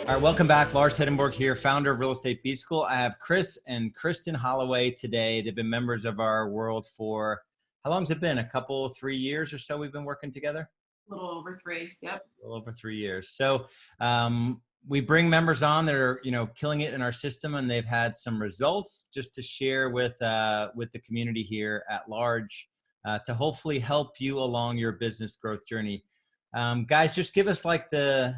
All right, welcome back. Lars Hedenborg here, founder of Real Estate B School. I have Chris and Cristin Holloway today. They've been members of our world for, how long has it been? 3 years or so we've been working together? A little over 3, yep. A little over 3 years. So we bring members on that are, killing it in our system, and they've had some results just to share with the community here at large to hopefully help you along your business growth journey. Guys, just give us like the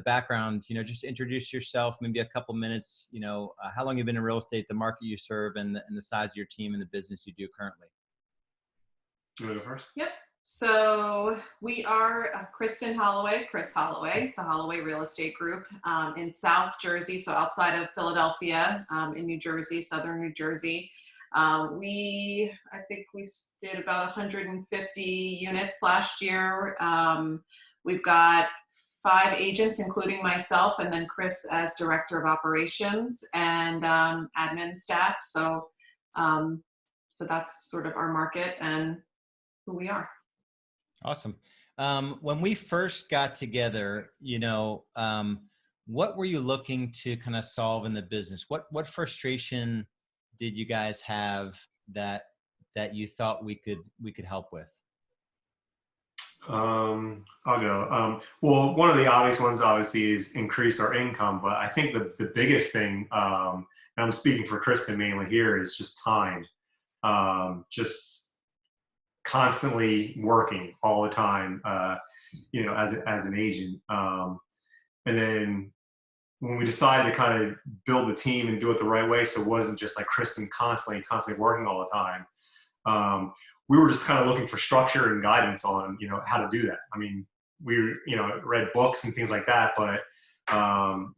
background, just introduce yourself, maybe a couple minutes, how long you've been in real estate, the market you serve, and the size of your team and the business you do currently. You want to go first? Yep. So we are Cristin Holloway, Chris Holloway, the Holloway Real Estate Group in South Jersey, so outside of Philadelphia, in New Jersey, southern New Jersey. I think we did about 150 units last year. We've got 5 agents, including myself, and then Chris as director of operations and admin staff. So that's sort of our market and who we are. Awesome. When we first got together, what were you looking to kind of solve in the business? What frustration did you guys have that you thought we could help with? I'll go. Well, one of the obvious ones obviously is increase our income, but I think the biggest thing, and I'm speaking for Cristin mainly here, is just time. Just constantly working all the time, as an agent. And then when we decided to kind of build the team and do it the right way, so it wasn't just like Cristin constantly working all the time, we were just kind of looking for structure and guidance on, how to do that. I mean, we, read books and things like that, but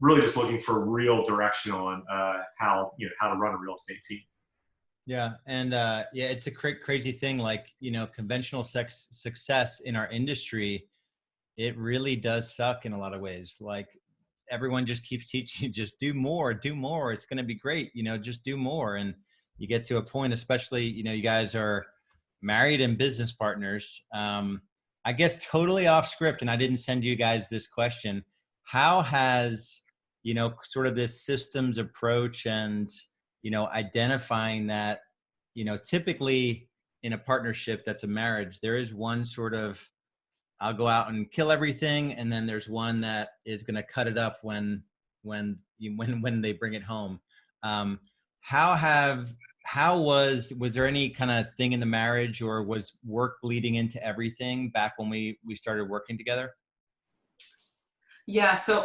really just looking for real direction on how to run a real estate team. Yeah. And it's a crazy thing. Like, conventional success in our industry, it really does suck in a lot of ways. Like, everyone just keeps teaching you, just do more. It's going to be great. Just do more. And you get to a point, especially, you guys are married and business partners. I guess totally off script, and I didn't send you guys this question. How has, sort of this systems approach and, identifying that, typically in a partnership that's a marriage, there is one sort of, I'll go out and kill everything, and then there's one that is going to cut it up when they bring it home. Was there any kind of thing in the marriage, or was work bleeding into everything back when we started working together? Yeah. So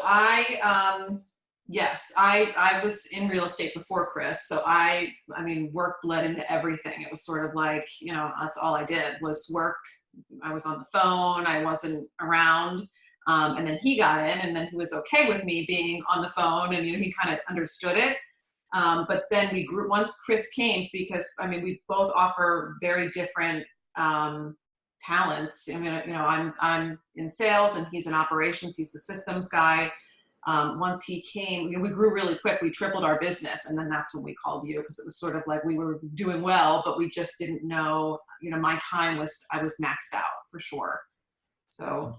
yes, I was in real estate before Chris. So I mean, work bled into everything. It was sort of like, that's all I did was work. I was on the phone. I wasn't around. And then he got in, and then he was okay with me being on the phone, and, he kind of understood it. But then we grew once Chris came, because, we both offer very different, talents. I'm in sales and he's in operations. He's the systems guy. Once he came, we grew really quick. We tripled our business. And then that's when we called you, because it was sort of like we were doing well, but we just didn't know, my time I was maxed out for sure. So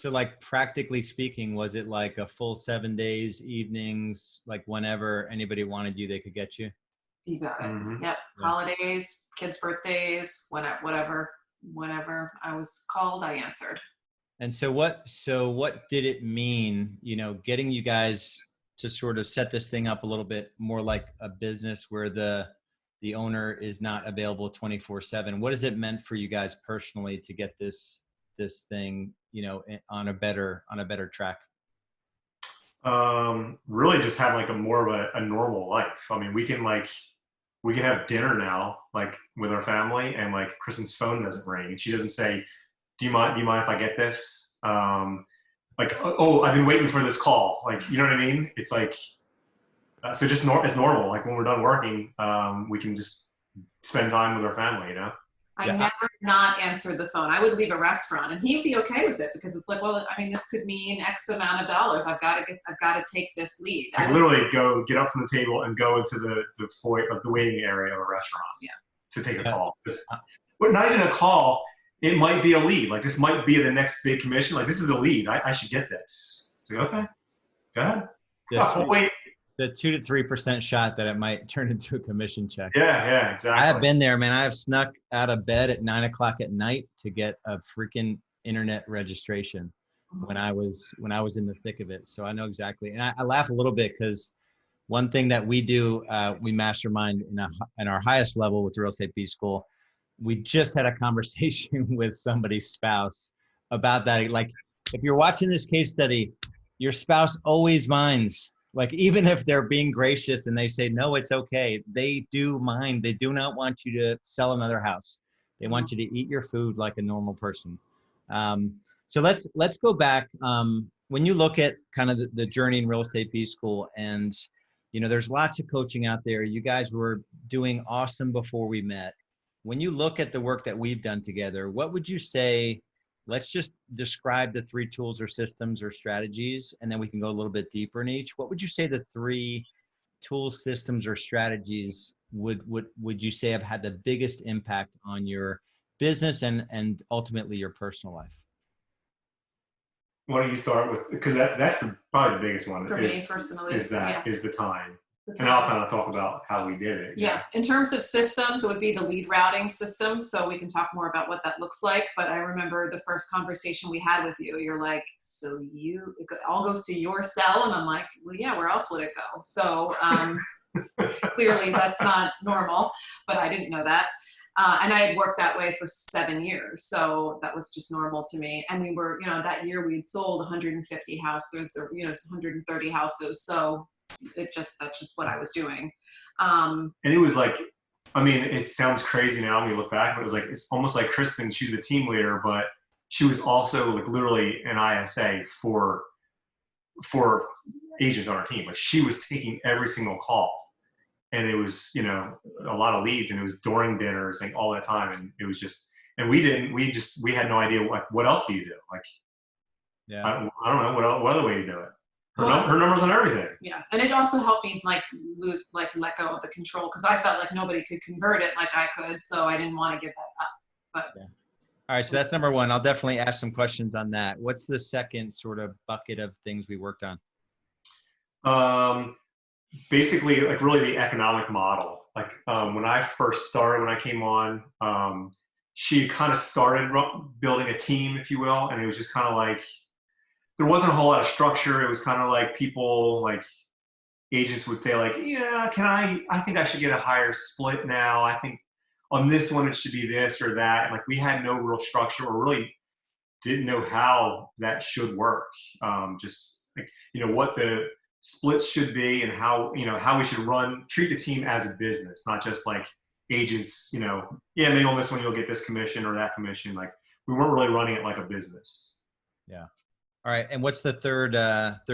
like, practically speaking, was it like a full 7 days, evenings, like whenever anybody wanted you, they could get you? You got it. Mm-hmm. Yep. Yeah. Holidays, kids' birthdays, whenever I was called, I answered. And so what did it mean, getting you guys to sort of set this thing up a little bit more like a business where the owner is not available 24/7? What has it meant for you guys personally to get this thing, on a better track? Really just have like more of a normal life. I mean, we can have dinner now, like with our family, and like Cristin's phone doesn't ring, and she doesn't say, do you mind if I get this? Like, oh, I've been waiting for this call. Like, you know what I mean? It's like, so just it's normal. Like when we're done working, we can just spend time with our family, I never not answered the phone. I would leave a restaurant and he'd be okay with it, because it's like, well, this could mean X amount of dollars. I've got to take this lead. I literally get up from the table and go into the foyer of the waiting area of a restaurant to take a call. But not even a call. It might be a lead. Like, this might be the next big commission. Like, this is a lead. I should get this. It's like, okay, go ahead. the 2 to 3% shot that it might turn into a commission check. Yeah, exactly. I have been there, man. I have snuck out of bed at 9 o'clock at night to get a freaking internet registration when I was in the thick of it. So I know exactly. And I laugh a little bit because one thing that we do, we mastermind in our highest level with the Real Estate B School. We just had a conversation with somebody's spouse about that. Like, if you're watching this case study, your spouse always minds. Like, even if they're being gracious and they say, no, it's okay, they do mind. They do not want you to sell another house. They want you to eat your food like a normal person. So let's go back. When you look at kind of the journey in Real Estate B School, and there's lots of coaching out there. You guys were doing awesome before we met. When you look at the work that we've done together, what would you say? Let's just describe the 3 tools or systems or strategies, and then we can go a little bit deeper in each. What would you say the 3 tools, systems, or strategies would you say have had the biggest impact on your business and ultimately your personal life? Why don't you start with, because that's probably the biggest one for me personally, is the time. The And I'll kind of talk about how we did it. Yeah. In terms of systems, it would be the lead routing system. So we can talk more about what that looks like. But I remember the first conversation we had with you, you're like, so it all goes to your cell? And I'm like, well, yeah, where else would it go? So clearly that's not normal, but I didn't know that. And I had worked that way for 7 years. So that was just normal to me. And we were, that year we had sold 150 houses or, 130 houses. So that's just what I was doing. And it was like, I mean, it sounds crazy now when we look back, but it was like, it's almost like Cristin, she's a team leader, but she was also like literally an ISA for agents on our team. Like, she was taking every single call, and it was, a lot of leads, and it was during dinners and all that time. And it was just, and we had no idea what else do you do? Like, yeah, I don't know what other way to do it. Her numbers on everything. Yeah, and it also helped me let go of the control, because I felt like nobody could convert it like I could, so I didn't want to give that up. But yeah. All right, so that's number 1. I'll definitely ask some questions on that. What's the second sort of bucket of things we worked on? Basically, like, really the economic model. Like, when I first started, when I came on, she kind of started building a team, if you will, and it was just kind of like, there wasn't a whole lot of structure. It was kind of like people, like agents would say, like, yeah, I think I should get a higher split now. I think on this one, it should be this or that. And like, we had no real structure, or really didn't know how that should work. Just like, what the splits should be, and how we should treat the team as a business, not just like agents, maybe on this one, you'll get this commission or that commission. Like, we weren't really running it like a business. Yeah. All right. And what's the third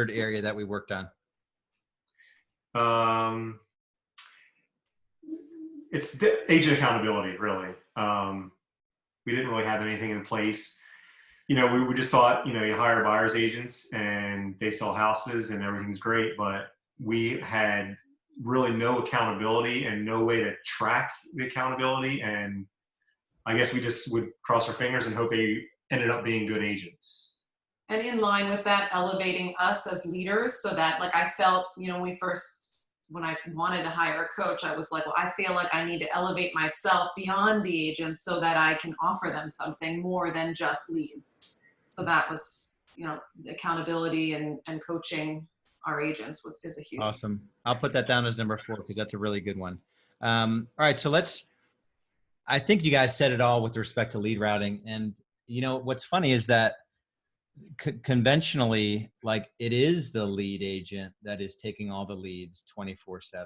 area that we worked on? It's agent accountability, really. We didn't really have anything in place. We just thought, you hire buyer's agents and they sell houses and everything's great, but we had really no accountability and no way to track the accountability. And I guess we just would cross our fingers and hope they ended up being good agents. And in line with that, elevating us as leaders, so that, like, I felt, when I wanted to hire a coach, I was like, well, I feel like I need to elevate myself beyond the agent so that I can offer them something more than just leads. So that was, accountability and coaching our agents is a huge. Awesome. I'll put that down as number 4, because that's a really good one. All right. So I think you guys said it all with respect to lead routing. And, what's funny is that conventionally, like, it is the lead agent that is taking all the leads 24/7,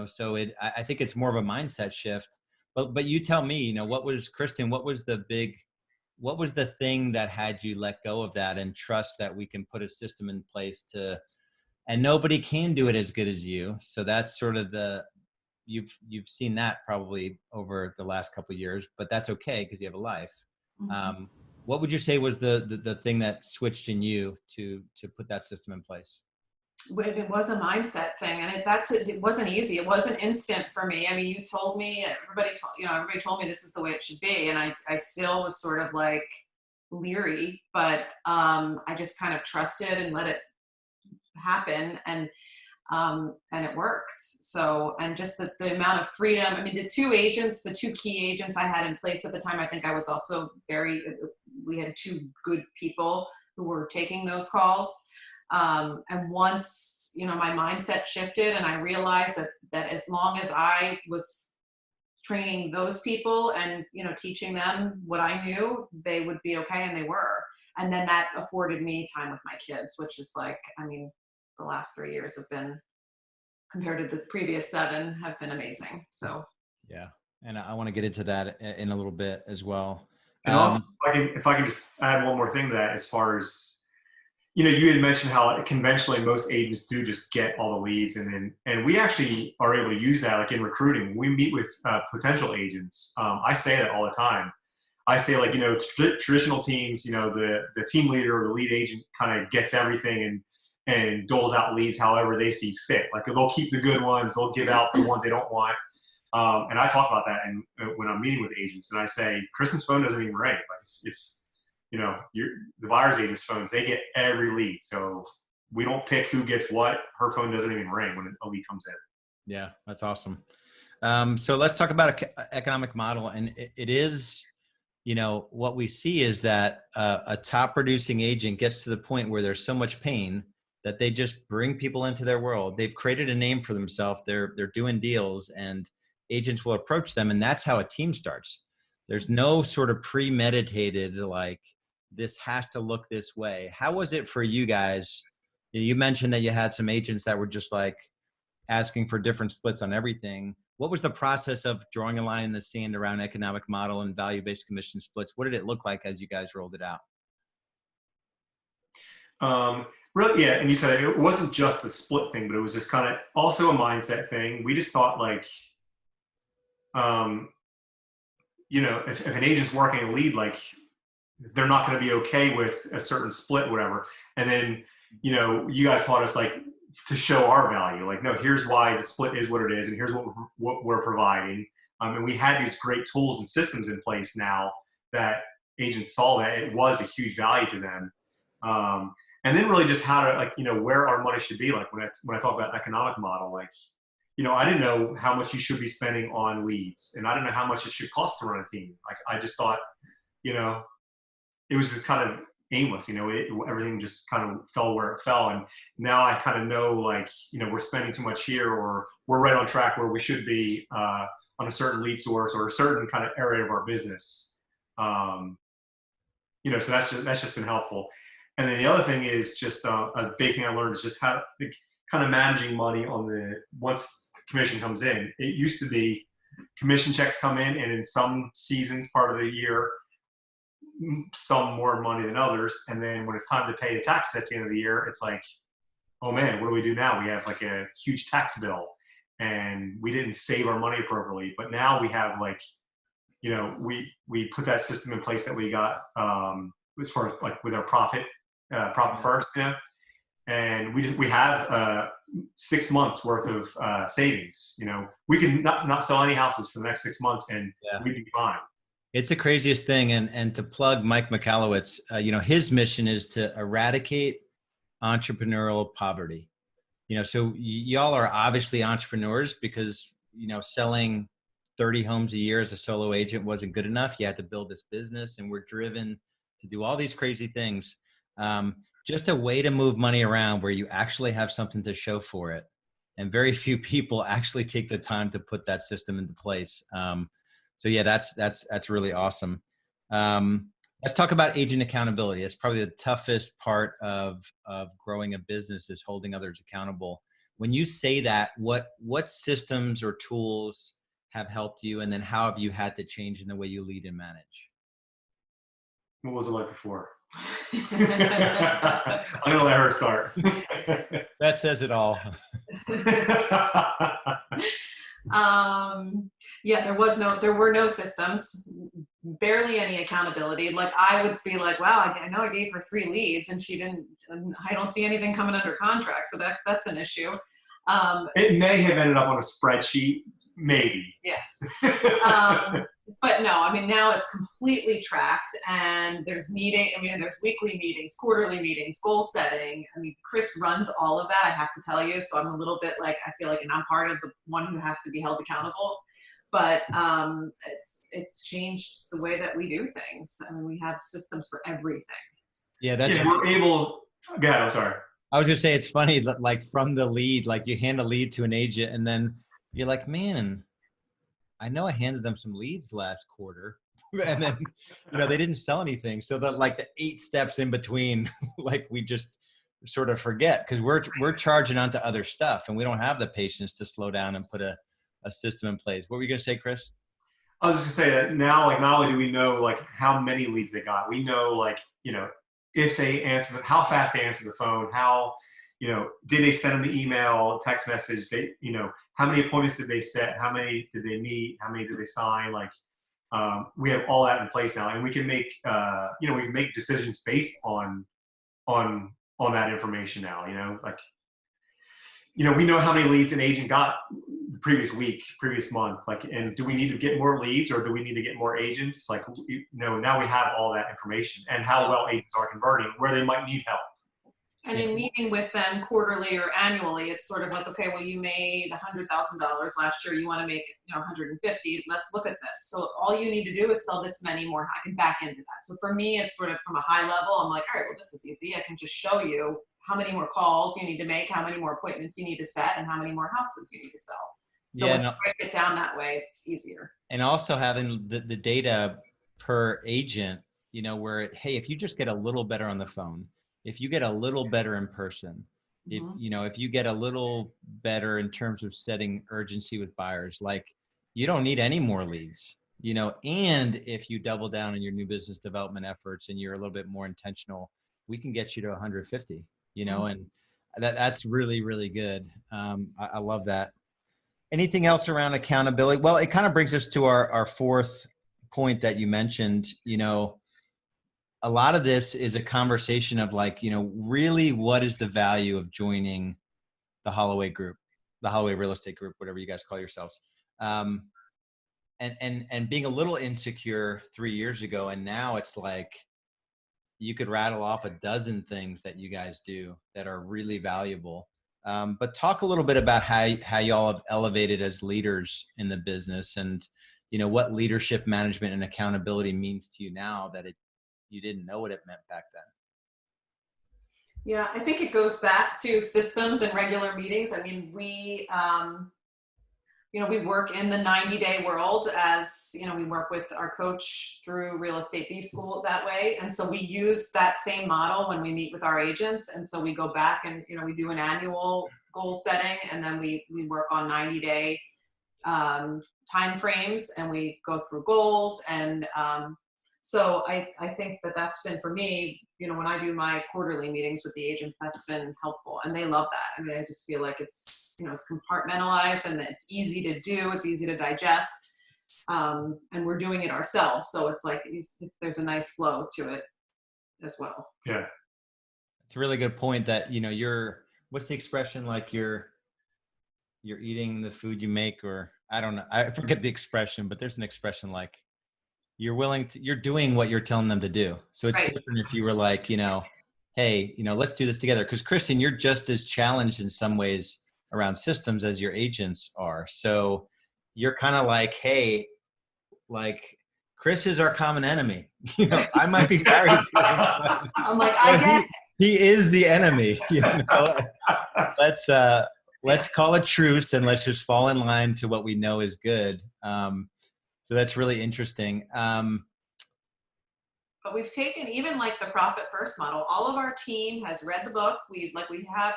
so I think it's more of a mindset shift, but you tell me, Cristin, what was the thing that had you let go of that and trust that we can put a system in place and nobody can do it as good as you. So that's sort of you've seen that probably over the last couple of years, but that's okay, because you have a life. Mm-hmm. What would you say was the thing that switched in you to put that system in place? It was a mindset thing, and it wasn't easy. It wasn't instant for me. I mean, you told me, everybody told me this is the way it should be, and I still was sort of like leery, but I just kind of trusted and let it happen. And it worked. So, and just the amount of freedom. I mean, the two key agents I had in place at the time, I think I was also we had two good people who were taking those calls. And once, my mindset shifted and I realized that as long as I was training those people and, teaching them what I knew, they would be okay. And they were. And then that afforded me time with my kids, which is the last 3 years have been, compared to the previous 7, have been amazing. So. Yeah. And I want to get into that in a little bit as well. And also, if I can just add one more thing to that, as far as, you had mentioned how conventionally most agents do just get all the leads, and we actually are able to use that, like in recruiting. When we meet with potential agents, I say that all the time. I say, traditional teams, the team leader or the lead agent kind of gets everything and doles out leads however they see fit. Like, they'll keep the good ones, they'll give out the ones they don't want. And I talk about that when I'm meeting with agents, and I say, Cristin's phone doesn't even ring. Like, if the buyer's agent's phones, they get every lead. So we don't pick who gets what. Her phone doesn't even ring when a lead comes in. Yeah, that's awesome. So let's talk about economic model. And it is, what we see is that a top producing agent gets to the point where there's so much pain that they just bring people into their world. They've created a name for themselves. They're doing deals, and agents will approach them. And that's how a team starts. There's no sort of premeditated, like, this has to look this way. How was it for you guys? You mentioned that you had some agents that were just like asking for different splits on everything. What was the process of drawing a line in the sand around economic model and value-based commission splits? What did it look like as you guys rolled it out? Really, yeah. And you said it wasn't just a split thing, but it was just kind of also a mindset thing. We just thought, like, if an agent's working a lead, like, they're not going to be okay with a certain split, whatever. And then, you guys taught us, like, to show our value. Like, no, here's why the split is what it is, and here's what we're providing. And we had these great tools and systems in place now that agents saw that it was a huge value to them. And then really just how to, like, where our money should be. Like, when I talk about economic model, like, I didn't know how much you should be spending on leads, and I didn't know how much it should cost to run a team. Like, I just thought, it was just kind of aimless, everything just kind of fell where it fell. And now I kind of know, like, we're spending too much here, or we're right on track where we should be on a certain lead source or a certain kind of area of our business. So that's just been helpful. And then the other thing is just a big thing I learned is just how kind of managing money once the commission comes in. It used to be commission checks come in, and in some seasons, part of the year, some more money than others. And then when it's time to pay the taxes at the end of the year, it's like, oh man, what do we do now? We have, like, a huge tax bill, and we didn't save our money appropriately. But now we have, like, we put that system in place that we got as far as, like, with our profit first, and we have 6 months worth of savings. We can not sell any houses for the next 6 months, and we'd be fine. It's the craziest thing. And to plug Mike Michalowicz, his mission is to eradicate entrepreneurial poverty. So y'all are obviously entrepreneurs because, selling 30 homes a year as a solo agent wasn't good enough. You had to build this business, and we're driven to do all these crazy things. Just a way to move money around where you actually have something to show for it. And very few people actually take the time to put that system into place. So yeah, that's really awesome. Let's talk about agent accountability. It's probably the toughest part of growing a business, is holding others accountable. When you say that, what systems or tools have helped you, and then how have you had to change in the way you lead and manage? What was it like before? I'm gonna let her start. That says it all. There were no systems, barely any accountability. Like, I would be like, wow, I know I gave her 3 leads and she didn't, and I don't see anything coming under contract. So that's an issue. It may have ended up on a spreadsheet, maybe. Yeah. But no, I mean, now it's completely tracked, and there's there's weekly meetings, quarterly meetings, goal setting. I mean, Chris runs all of that, I have to tell you. So I'm a little bit like, I feel like, and I'm part of the one who has to be held accountable. But it's changed the way that we do things. I mean, we have systems for everything. Yeah, that's. Yeah, we're able. Go ahead. I'm sorry. I was gonna say it's funny that like from the lead, like you hand a lead to an agent, and then you're like, man, I know I handed them some leads last quarter, and then they didn't sell anything. So that like the 8 steps in between, like we just sort of forget because we're charging onto other stuff, and we don't have the patience to slow down and put a system in place. What were you gonna say, Chris? I was just gonna say that now, like not only do we know like how many leads they got, we know like if they answer, how fast they answer the phone, how did they send them the email, text message, they how many appointments did they set, how many did they meet, how many did they sign, like we have all that in place now, and we can make we can make decisions based on that information now. Like we know how many leads an agent got the previous week, previous month, like, and do we need to get more leads or do we need to get more agents? Like, now we have all that information and how well agents are converting, where they might need help. And in meeting with them quarterly or annually, it's sort of like, okay, well, you made $100,000 last year. You want to make 150. Let's look at this. So all you need to do is sell this many more. I can back into that. So for me, it's sort of from a high level. I'm like, all right, well, this is easy. I can just show you how many more calls you need to make, how many more appointments you need to set, and how many more houses you need to sell. So when you break it down that way, it's easier. And also having the data per agent, where hey, if you just get a little better on the phone, if you get a little better in person, if you get a little better in terms of setting urgency with buyers, like you don't need any more leads, and if you double down on your new business development efforts and you're a little bit more intentional, we can get you to 150, and that's really, really good. I love that. Anything else around accountability? Well, it kind of brings us to our fourth point that you mentioned. A lot of this is a conversation of like, really what is the value of joining the Holloway group, the Holloway real estate group, whatever you guys call yourselves. And being a little insecure 3 years ago. And now it's like, you could rattle off a dozen things that you guys do that are really valuable. But talk a little bit about how y'all have elevated as leaders in the business and, what leadership management and accountability means to you now that you didn't know what it meant back then. Yeah, I think it goes back to systems and regular meetings. I mean, we work in the 90-day world as, we work with our coach through Real Estate B School that way. And so we use that same model when we meet with our agents. And so we go back and, we do an annual goal setting, and then we work on 90-day time frames, and we go through goals. And so I think that's been, for me, when I do my quarterly meetings with the agents, that's been helpful, and they love that. I mean, I just feel like it's, it's compartmentalized and it's easy to do, it's easy to digest, and we're doing it ourselves. So it's like, there's a nice flow to it as well. Yeah. It's a really good point that, what's the expression, like you're eating the food you make, or I don't know, I forget the expression, but there's an expression like, you're doing what you're telling them to do. So it's different if you were like, hey, let's do this together. Because Cristin, you're just as challenged in some ways around systems as your agents are. So you're kind of like, hey, like Chris is our common enemy. I might be married to him, but I'm like, he is the enemy. Let's call a truce and let's just fall in line to what we know is good. So that's really interesting. But we've taken even like the profit first model. All of our team has read the book. We have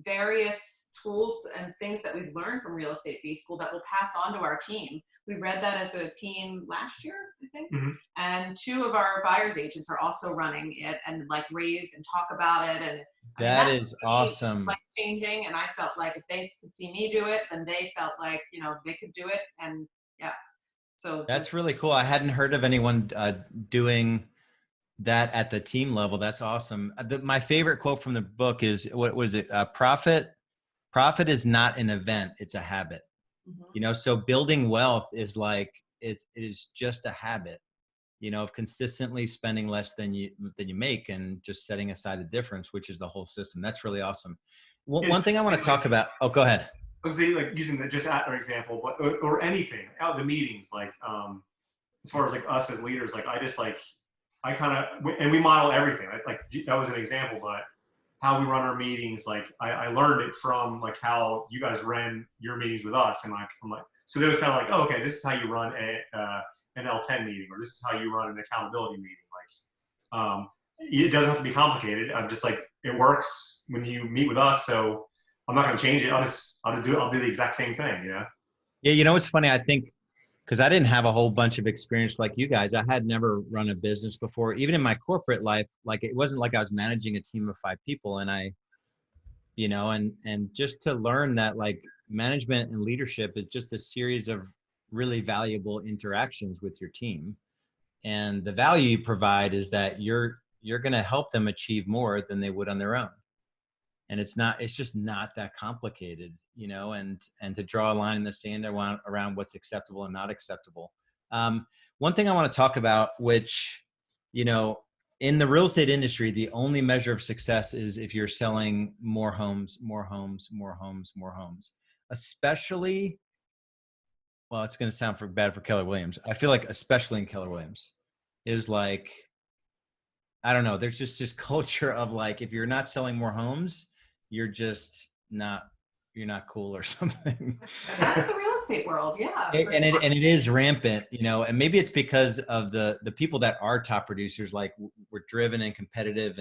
various tools and things that we've learned from Real Estate B School that we'll pass on to our team. We read that as a team last year, I think. Mm-hmm. And 2 of our buyers agents are also running it and like rave and talk about it. And that is awesome. Like changing. And I felt like if they could see me do it, then they felt like, they could do it. And yeah. So that's really cool. I hadn't heard of anyone doing that at the team level. That's awesome. My favorite quote from the book is, what was it? Profit is not an event, it's a habit. Mm-hmm. So building wealth is like it is just a habit, of consistently spending less than you make and just setting aside the difference, which is the whole system. That's really awesome. One thing I want to talk about. Oh, go ahead. I was saying, like, using just an example, but or anything out the meetings, like as far as like us as leaders, like I kind of, and we model everything. Like that was an example, but how we run our meetings, like I learned it from like how you guys ran your meetings with us, and like I'm like, so it was kind of like, oh, okay, this is how you run an L10 meeting, or this is how you run an accountability meeting. Like it doesn't have to be complicated. I'm just like, it works when you meet with us, so I'm not going to change it. I'll do the exact same thing. Yeah. It's funny. I think, because I didn't have a whole bunch of experience like you guys. I had never run a business before. Even in my corporate life, like it wasn't like I was managing a team of 5 people. And and just to learn that like management and leadership is just a series of really valuable interactions with your team. And the value you provide is that you're going to help them achieve more than they would on their own. And it's just not that complicated, and to draw a line in the sand around what's acceptable and not acceptable. One thing I want to talk about, which, in the real estate industry, the only measure of success is if you're selling more homes, especially, well, it's going to sound bad for Keller Williams. I feel like, especially in Keller Williams, is like, I don't know, there's just this culture of like, if you're not selling more homes, you're not cool or something. That's the real estate world. Yeah. And it is rampant, and maybe it's because of the people that are top producers, like we're driven and competitive.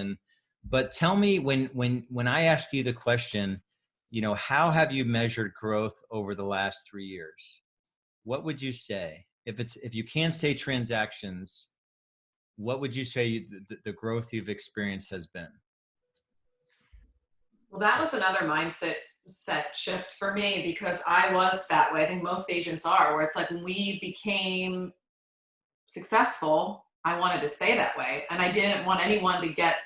But tell me, when I asked you the question, how have you measured growth over the last 3 years? What would you say? If you can't say transactions, what would you say the growth you've experienced has been? Well, that was another mindset shift for me, because I was that way. I think most agents are, where it's like, when we became successful, I wanted to stay that way. And I didn't want anyone to get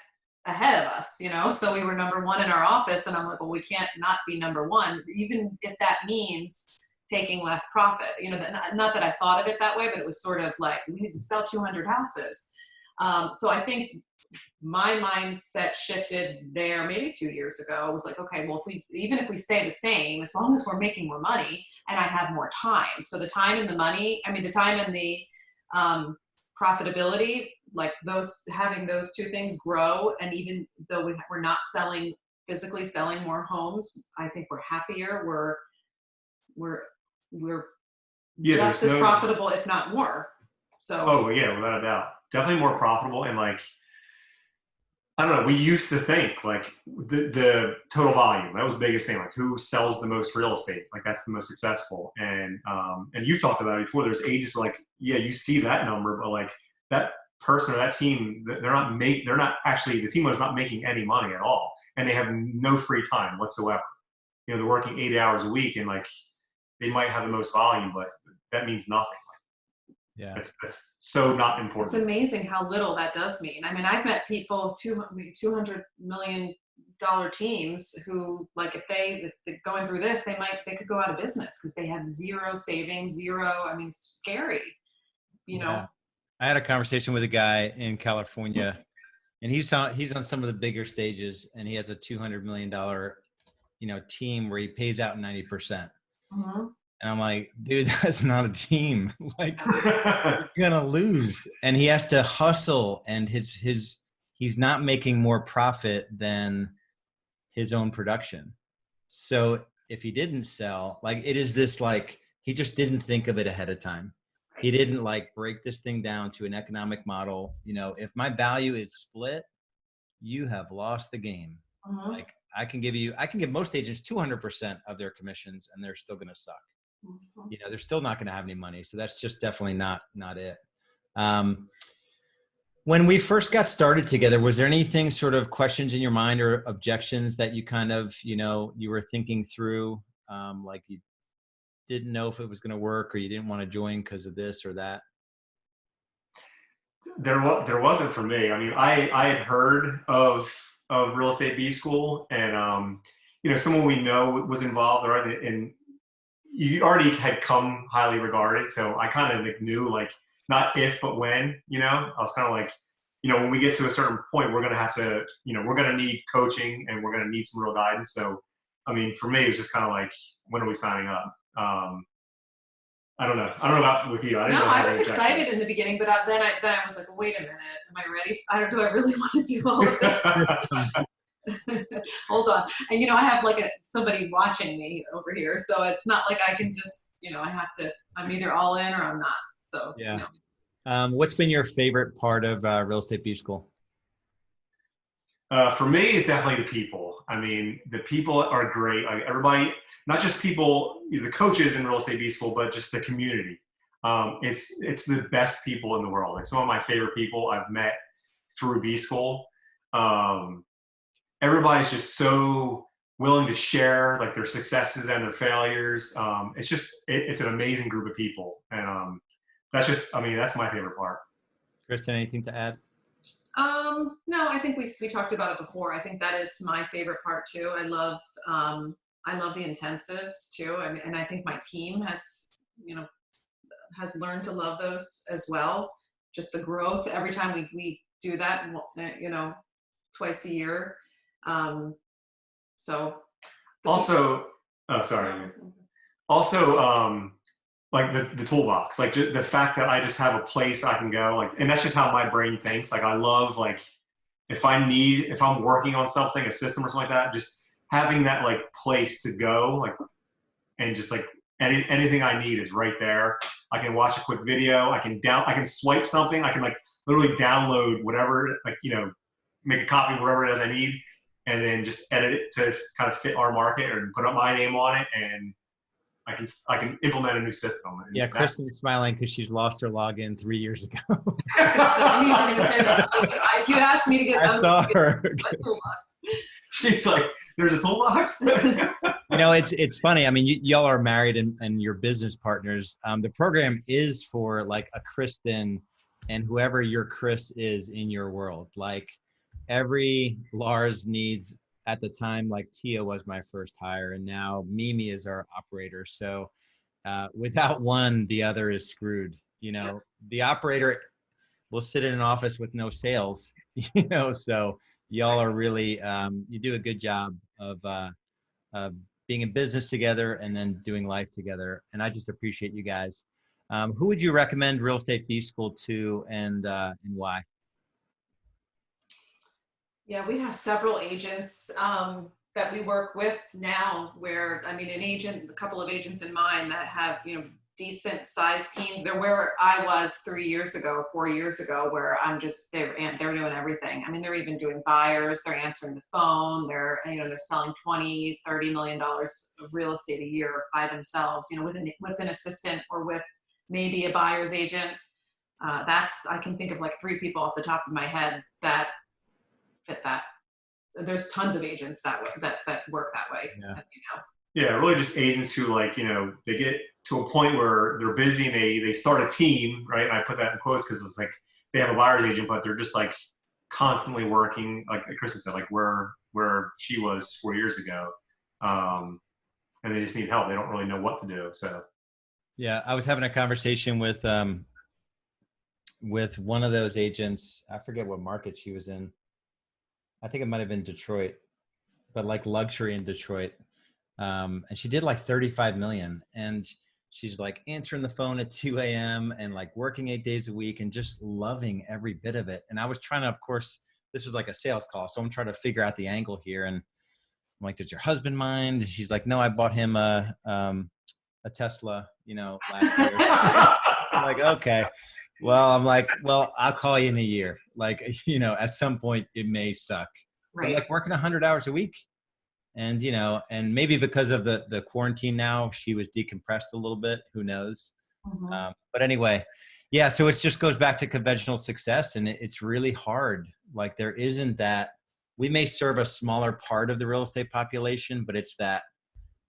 ahead of us, so we were number 1 in our office. And I'm like, well, we can't not be number 1, even if that means taking less profit. Not that I thought of it that way, but it was sort of like, we need to sell 200 houses. So I think my mindset shifted there maybe 2 years ago. It was like, okay, well, even if we stay the same, as long as we're making more money and I have more time. So the time and the money, the time and the profitability, like having those 2 things grow. And even though we're not physically selling more homes, I think we're happier. We're just as profitable, if not more. So. Oh yeah, without a doubt. Definitely more profitable. And like, I don't know, we used to think like the total volume, that was the biggest thing, like who sells the most real estate, like that's the most successful. And you've talked about it before, there's agents where like, yeah, you see that number, but like that person or that team, the team owner's not making any money at all. And they have no free time whatsoever. They're working 80 hours a week, and like they might have the most volume, but that means nothing. Yeah, that's so not important. It's amazing how little that does mean. I've met people, $200 million teams, who like, if they're going through this, they could go out of business because they have zero savings, zero. It's scary, Yeah. I had a conversation with a guy in California, and he's on some of the bigger stages, and he has a $200 million, team where he pays out 90%. Mm-hmm. And I'm like, dude, that's not a team. Like, you're gonna lose. And he has to hustle, and he's not making more profit than his own production. So if he didn't sell, like, it is this, like, he just didn't think of it ahead of time. He didn't like break this thing down to an economic model. If my value is split, you have lost the game. Mm-hmm. Like, I can give most agents 200% of their commissions, and they're still gonna suck. They're still not going to have any money. So that's just definitely not it. When we first got started together, was there anything sort of questions in your mind or objections that you kind of, you were thinking through, like you didn't know if it was going to work, or you didn't want to join because of this or that? There wasn't for me. I had heard of Real Estate B School, and someone we know was involved, or in you already had come highly regarded. So I kind of like knew like not if, but when, you know, I was kind of like, you know, when we get to a certain point, we're going to have to, you know, we're going to need coaching and we're going to need some real guidance. So, I mean, for me, it was just kind of like, when are we signing up? I don't know. I don't know about with you. I didn't No, know I was excited in the beginning, but then I was like, wait a minute, am I ready? Do I really want to do all of this? Hold on. And you know, I have like somebody watching me over here, so it's not like I can just, you know, I'm either all in or I'm not. So Yeah. no. What's been your favorite part of Real Estate B School? For me, it's definitely the people. I mean, the people are great. Like everybody, not just people, you know, the coaches in Real Estate B School, but just the community. It's the best people in the world. Like some of my favorite people I've met through B School. Everybody's just so willing to share like their successes and their failures. It's an amazing group of people, and that's just, I mean, that's my favorite part. Cristin, anything to add? No, I think we talked about it before. I think that is my favorite part too. I love the intensives too. I mean, and I think my team has, you know, has learned to love those as well. Just the growth every time we do that, you know, twice a year. So Also, oh, sorry. Also, like the toolbox, like the fact that I just have a place I can go, like, and that's just how my brain thinks. Like I love, like, if I'm working on something, a system or something like that, just having that like place to go, like, and just like anything I need is right there. I can watch a quick video. I can swipe something. I can like literally download whatever, like, you know, make a copy of whatever it is I need, and then just edit it to kind of fit our market or put up my name on it, and I can implement a new system. And Yeah, Cristin's smiling because she's lost her login 3 years ago. If you asked me to get, I saw her. She's like, "There's a toolbox." You know, it's funny. I mean, y'all are married and you're business partners. The program is for like a Cristin and whoever your Chris is in your world. Like every Lars needs at the time, like Tia was my first hire, and now Mimi is our operator. So without one, the other is screwed. You know, the operator will sit in an office with no sales. You know, so y'all are really you do a good job of being in business together and then doing life together. And I just appreciate you guys. Who would you recommend Real Estate B School to, and why? Yeah, we have several agents that we work with now where, I mean, a couple of agents in mind that have, you know, decent sized teams. They're where I was 3 years ago, 4 years ago, where they're doing everything. I mean, they're even doing buyers, they're answering the phone, they're selling $20-30 million of real estate a year by themselves, you know, with an assistant or with maybe a buyer's agent. I can think of like 3 people off the top of my head that fit that. There's tons of agents that work that way, as you know. Yeah, really just agents who, like, you know, they get to a point where they're busy and they start a team, right? And I put that in quotes because it's like they have a buyer's agent, but they're just like constantly working, like Cristin said, like where she was 4 years ago, and they just need help. They don't really know what to do. So Yeah, I was having a conversation with one of those agents. I forget what market she was in. I think it might have been Detroit, but like luxury in Detroit. And she did like 35 million, and she's like answering the phone at 2 a.m. and like working 8 days a week and just loving every bit of it. And I was trying to, of course, this was like a sales call, so I'm trying to figure out the angle here. And I'm like, "Did your husband mind?" And she's like, "No, I bought him a Tesla, you know, last year." I'm like, "Okay." Well, I'm like, "Well, I'll call you in a year. Like, you know, at some point it may suck." Right. But like working 100 hours a week. And, you know, and maybe because of the quarantine now, she was decompressed a little bit, who knows? Mm-hmm. But anyway, yeah, so it just goes back to conventional success, and it's really hard. Like there isn't that, we may serve a smaller part of the real estate population, but it's that,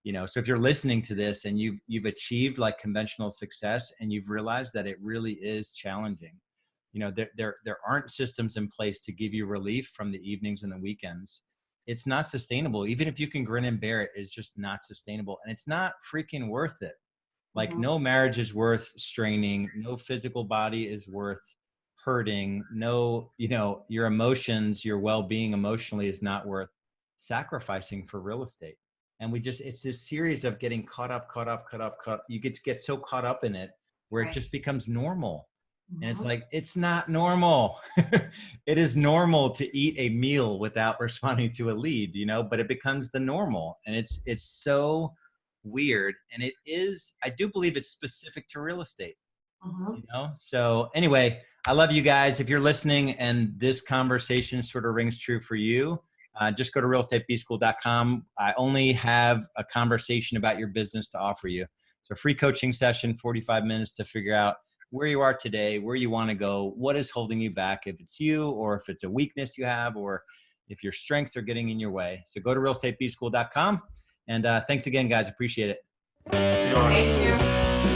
you know, so if you're listening to this and you've achieved like conventional success and you've realized that it really is challenging, you know, there aren't systems in place to give you relief from the evenings and the weekends. it's not sustainable. Even if you can grin and bear it, it's just not sustainable. And it's not freaking worth it. Like no marriage is worth straining. No physical body is worth hurting. No, your emotions, your well-being emotionally is not worth sacrificing for real estate. And it's this series of getting caught up. You get so caught up in it where it just becomes normal. And it's like, it's not normal. It is normal to eat a meal without responding to a lead, but it becomes the normal. And it's so weird. And I do believe it's specific to real estate, So anyway, I love you guys. If you're listening and this conversation sort of rings true for you, just go to realestatebschool.com. I only have a conversation about your business to offer you. So a free coaching session, 45 minutes to figure out where you are today, where you want to go, what is holding you back, if it's you or if it's a weakness you have, or if your strengths are getting in your way. So go to realestatebschool.com. And thanks again, guys. Appreciate it. Thank you.